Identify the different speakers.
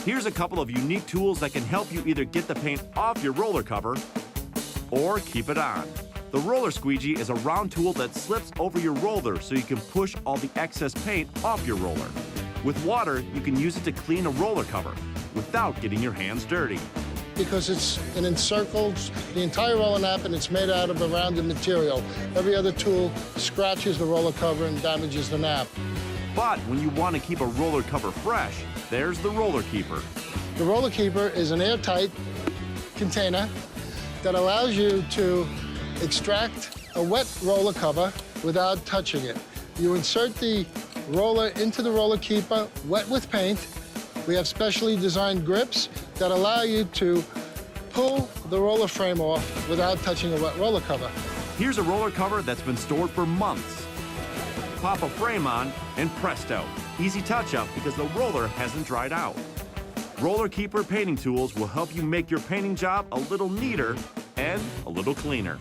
Speaker 1: Here's a couple of unique tools that can help you either get the paint off your roller cover or keep it on. The roller squeegee is a round tool that slips over your roller so you can push all the excess paint off your roller. With water, you can use it to clean a roller cover without getting your hands dirty.
Speaker 2: Because it encircles the entire roller nap and it's made out of a rounded material. Every other tool scratches the roller cover and damages the nap.
Speaker 1: But when you want to keep a roller cover fresh, there's the Roller Keeper.
Speaker 2: The Roller Keeper is an airtight container that allows you to extract a wet roller cover without touching it. You insert the roller into the Roller Keeper, wet with paint. We have specially designed grips that allow you to pull the roller frame off without touching a wet roller cover.
Speaker 1: Here's a roller cover that's been stored for months. Pop a frame on, and presto, easy touch-up because the roller hasn't dried out. Roller Keeper painting tools will help you make your painting job a little neater and a little cleaner.